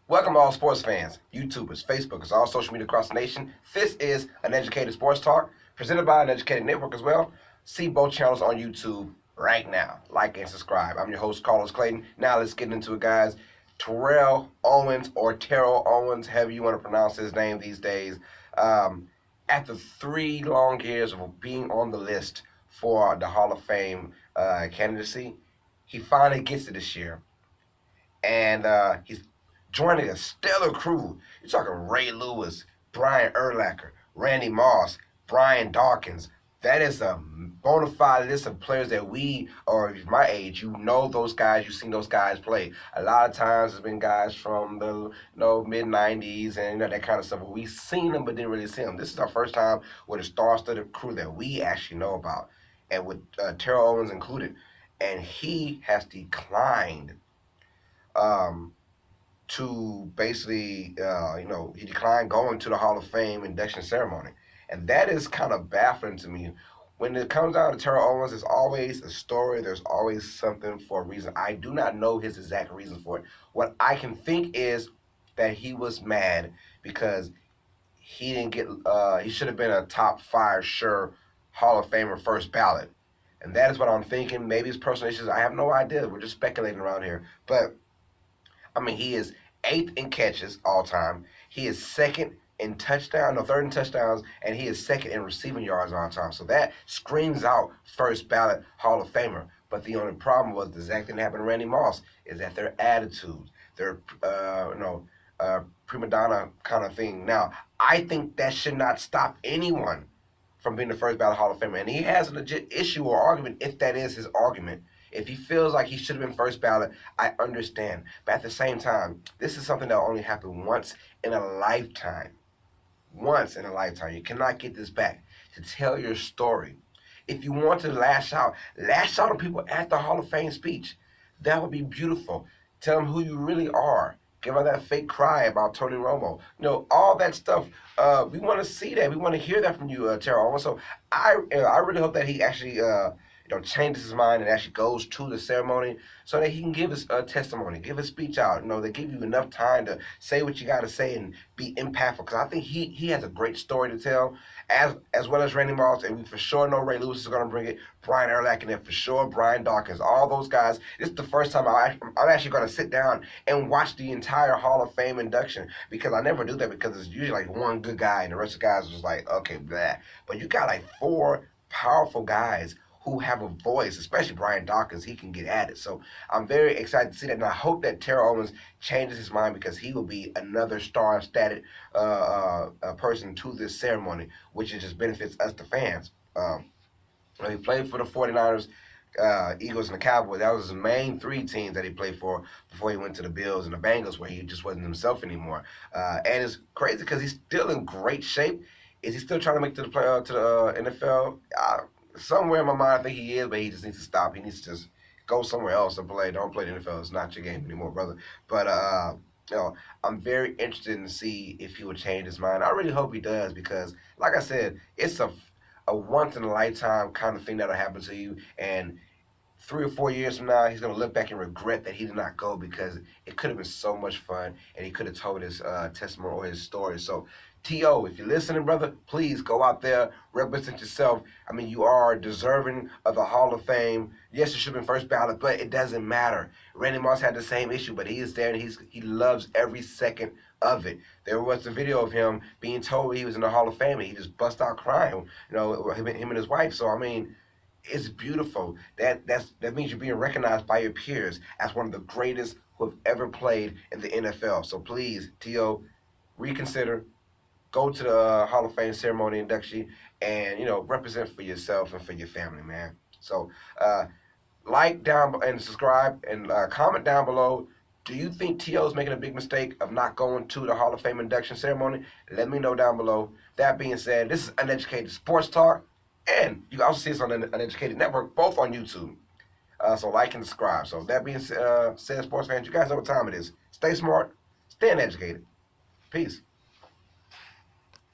Welcome all sports fans, YouTubers, Facebookers, all social media across the nation. This is Uneducated Sports Talk, presented by an educated network as well. See both channels on YouTube right now. Like and subscribe. I'm your host, Carlos Clayton. Now let's get into it, guys. Terrell Owens, or Terrell Owens, however you want to pronounce his name these days. After 3 long years of being on the list for the Hall of Fame candidacy, he finally gets it this year. And he's joining a stellar crew. You're talking Ray Lewis, Brian Urlacher, Randy Moss, Brian Dawkins. That is a bona fide list of players that we, or my age, you know those guys, you've seen those guys play. A lot of times it's been guys from the mid 90s and that kind of stuff. We've seen them but didn't really see them. This is our first time with a star-studded crew that we actually know about, and with Terrell Owens included. And he has declined to basically, he declined going to the Hall of Fame induction ceremony. And that is kind of baffling to me. When it comes down to Terrell Owens, there's always a story. There's always something for a reason. I do not know his exact reason for it. What I can think is that he was mad because he didn't get, he should have been a top 5 sure Hall of Famer first ballot. And that is what I'm thinking. Maybe it's personal issues. I have no idea. We're just speculating around here. But he is 8th in catches all time. He is 2nd in touchdowns, 3rd in touchdowns, and he is 2nd in receiving yards all time. So that screams out first ballot Hall of Famer. But the only problem was the exact thing that happened to Randy Moss is that their attitude, their prima donna kind of thing. Now, I think that should not stop anyone from being the first ballot Hall of Famer. And he has a legit issue or argument if that is his argument. If he feels like he should have been first ballot, I understand. But at the same time, this is something that will only happen once in a lifetime. Once in a lifetime. You cannot get this back. To tell your story. If you want to lash out on people at the Hall of Fame speech. That would be beautiful. Tell them who you really are. Give out that fake cry about Tony Romo. All that stuff. We want to see that. We want to hear that from you, Terrell Owens. So I really hope that he actually changes his mind and actually goes to the ceremony so that he can give his testimony, give his speech out. They give you enough time to say what you got to say and be impactful. Because I think he has a great story to tell, as well as Randy Moss, and we for sure know Ray Lewis is going to bring it. Brian Urlacher, and for sure Brian Dawkins, all those guys. This is the first time I'm actually going to sit down and watch the entire Hall of Fame induction, because I never do that because it's usually like one good guy and the rest of the guys was like, okay, blah. But you got like 4 powerful guys who have a voice, especially Brian Dawkins. He can get at it. So I'm very excited to see that, and I hope that Terrell Owens changes his mind, because he will be another star-studded person to this ceremony, which just benefits us, the fans. He played for the 49ers, Eagles, and the Cowboys. That was his main 3 teams that he played for before he went to the Bills and the Bengals, where he just wasn't himself anymore. And it's crazy because he's still in great shape. Is he still trying to make to the NFL? Somewhere in my mind, I think he is, but he just needs to stop. He needs to just go somewhere else and play. Don't play the NFL. It's not your game anymore, brother. But I'm very interested to see if he will change his mind. I really hope he does, because, like I said, it's a once in a lifetime kind of thing that'll happen to you. And 3 or 4 years from now, he's going to look back and regret that he did not go, because it could have been so much fun, and he could have told his testimony or his story. So, T.O., if you're listening, brother, please go out there, represent yourself. You are deserving of the Hall of Fame. Yes, you should have been first ballot, but it doesn't matter. Randy Moss had the same issue, but he is there, and he loves every second of it. There was a video of him being told he was in the Hall of Fame, and he just bust out crying, him and his wife. So, it's beautiful. That means you're being recognized by your peers as one of the greatest who have ever played in the NFL. So please, T.O., reconsider. Go to the Hall of Fame ceremony induction and, represent for yourself and for your family, man. So like down and subscribe and comment down below. Do you think T.O. is making a big mistake of not going to the Hall of Fame induction ceremony? Let me know down below. That being said, this is Uneducated Sports Talk. And you can also see us on the Uneducated Network, both on YouTube. So like and subscribe. So that being said, sports fans, you guys know what time it is. Stay smart, stay uneducated. Peace.